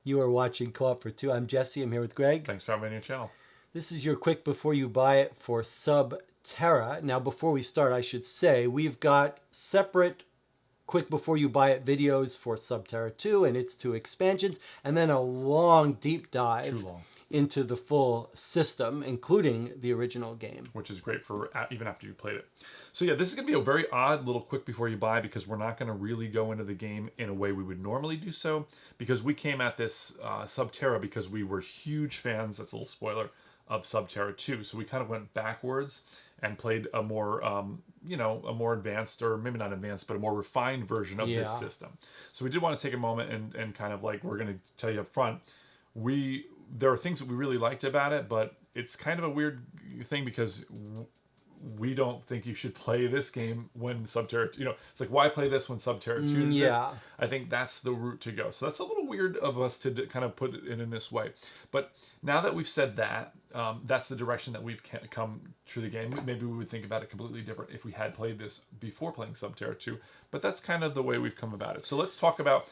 You are watching Co-op for Two. I'm Jesse. I'm here with Greg. Thanks for having me on your channel. This is your quick before you buy it for Terra. Now, before we start, I should say we've got separate quick before you buy it videos for Terra 2 and its 2 expansions, and then a long deep dive into the full system, including the original game. Which is great for even after you played it. So yeah, this is going to be a very odd little quick before you buy, because we're not going to really go into the game in a way we would normally do so, because we came at this Terra because we were huge fans, that's a little spoiler, of Terra 2. So we kind of went backwards and played a more, a more advanced, or maybe not advanced, but a more refined version of this system. So we did want to take a moment and kind of like, we're going to tell you up front, there are things that we really liked about it, but it's kind of a weird thing because we don't think you should play this game when Terra, it's like, why play this when Terra 2 exists? Yeah. I think that's the route to go. So that's a little weird of us to kind of put it in this way. But now that we've said that, that's the direction that we've come through the game. Maybe we would think about it completely different if we had played this before playing Terra 2, but that's kind of the way we've come about it. So let's talk about,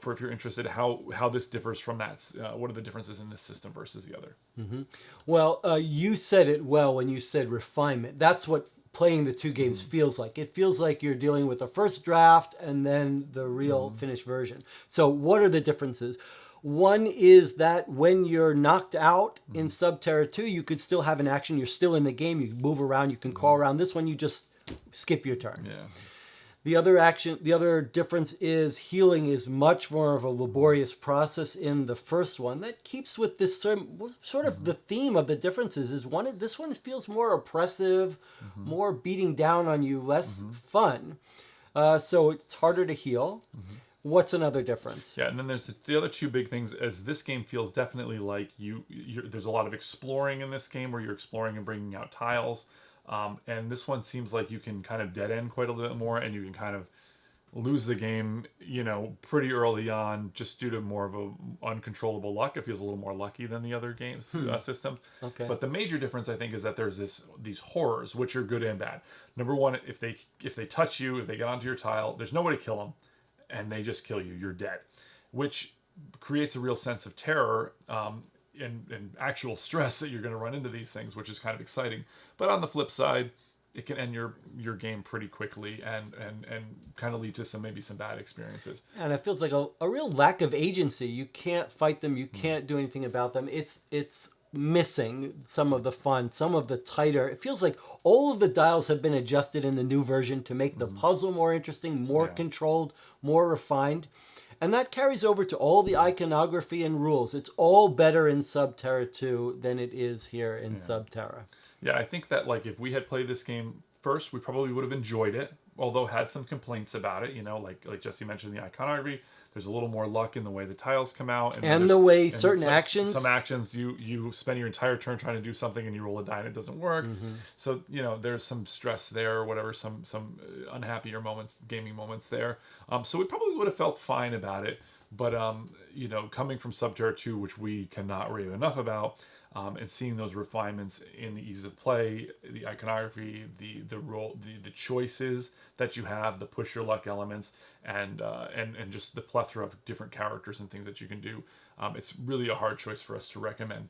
for if you're interested, how this differs from that. What are the differences in this system versus the other? Mm-hmm. Well, you said it well when you said refinement. That's what playing the two games feels like. It feels like you're dealing with a first draft and then the real finished version. So what are the differences? One is that when you're knocked out in Terra 2, you could still have an action. You're still in the game. You can move around. You can crawl around. This one, you just skip your turn. Yeah. The other difference is healing is much more of a laborious process in the first one. That keeps with this sort of the theme of the differences is this one feels more oppressive, more beating down on you, less fun. So it's harder to heal. What's another difference? Yeah, and then there's the other two big things, as this game feels definitely like there's a lot of exploring in this game where you're exploring and bringing out tiles. And this one seems like you can kind of dead end quite a little bit more, and you can kind of lose the game, pretty early on, just due to more of a uncontrollable luck. It feels a little more lucky than the other games systems. Okay. But the major difference, I think, is that there's these horrors, which are good and bad. Number one, if they touch you, if they get onto your tile, there's no way to kill them, and they just kill you. You're dead, which creates a real sense of terror. And actual stress that you're going to run into these things, which is kind of exciting. But on the flip side, it can end your game pretty quickly and kind of lead to maybe some bad experiences. And it feels like a real lack of agency. You can't fight them. You can't do anything about them. It's missing some of the fun, some of the tighter. It feels like all of the dials have been adjusted in the new version to make the puzzle more interesting, more controlled, more refined. And that carries over to all the iconography and rules. It's all better in Terra 2 than it is here in Terra. Yeah, I think that like if we had played this game first, we probably would have enjoyed it, although had some complaints about it. Like Jesse mentioned, the iconography. There's a little more luck in the way the tiles come out, and the way certain actions. Some actions you spend your entire turn trying to do something, and you roll a die and it doesn't work. So there's some stress there, or whatever, some unhappier moments, gaming moments there. So we probably would have felt fine about it, but coming from Terra 2, which we cannot rave enough about. And seeing those refinements in the ease of play, the iconography, the role, the choices that you have, the push your luck elements, and just the plethora of different characters and things that you can do. It's really a hard choice for us to recommend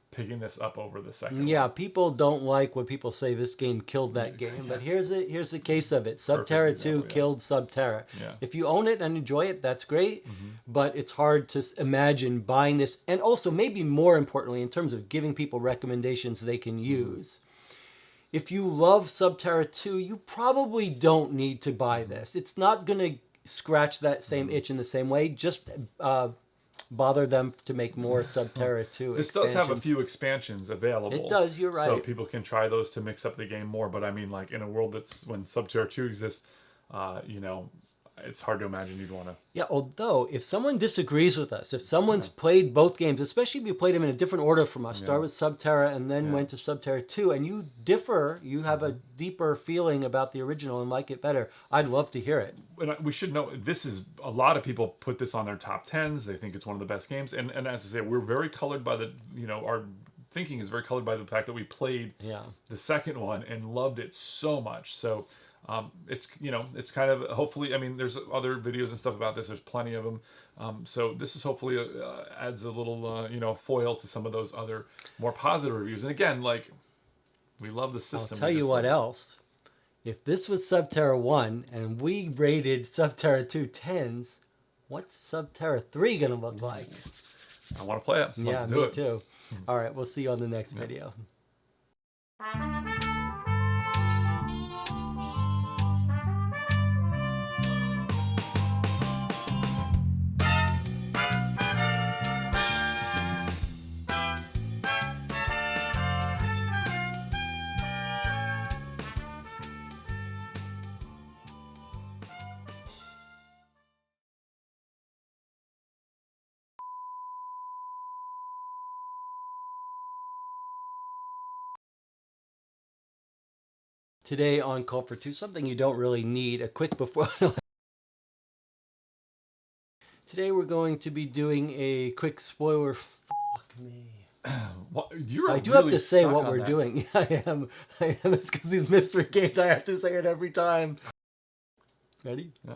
picking this up over the second. Yeah, people don't like when people say this game killed that game, but here's the case of it. Terra 2 killed Terra. Yeah. If you own it and enjoy it, that's great, but it's hard to imagine buying this, and also maybe more importantly in terms of giving people recommendations they can use. If you love Terra 2, you probably don't need to buy this. It's not going to scratch that same itch in the same way. Just bother them to make more Terra 2 This does have a few expansions available. It does, you're right. So people can try those to mix up the game more. But I mean, like in a world when Terra 2 exists, it's hard to imagine you'd want to. Yeah, although if someone disagrees with us, if someone's played both games, especially if you played them in a different order from us, start with Terra and then went to Terra 2, and you differ, you have a deeper feeling about the original and like it better, I'd love to hear it. And we should know, this is, a lot of people put this on their top 10s. They think it's one of the best games. And as I say, we're very colored by our thinking is very colored by the fact that we played the second one and loved it so much. So It's it's kind of hopefully. I mean, there's other videos and stuff about this. There's plenty of them. So this is hopefully adds a little foil to some of those other more positive reviews. And again, like we love the system. I'll tell you what else. If this was Subterra 1 and we rated Subterra 2 10s, what's Subterra 3 going to look like? I want to play it. Yeah, Let's do me it. too. All right, we'll see you on the next video. Today on Call for Two, something you don't really need, a quick before. Today we're going to be doing a quick spoiler. Fuck me. What, I do have to say what we're doing. I am. It's because these mystery games, I have to say it every time. Ready? Yeah.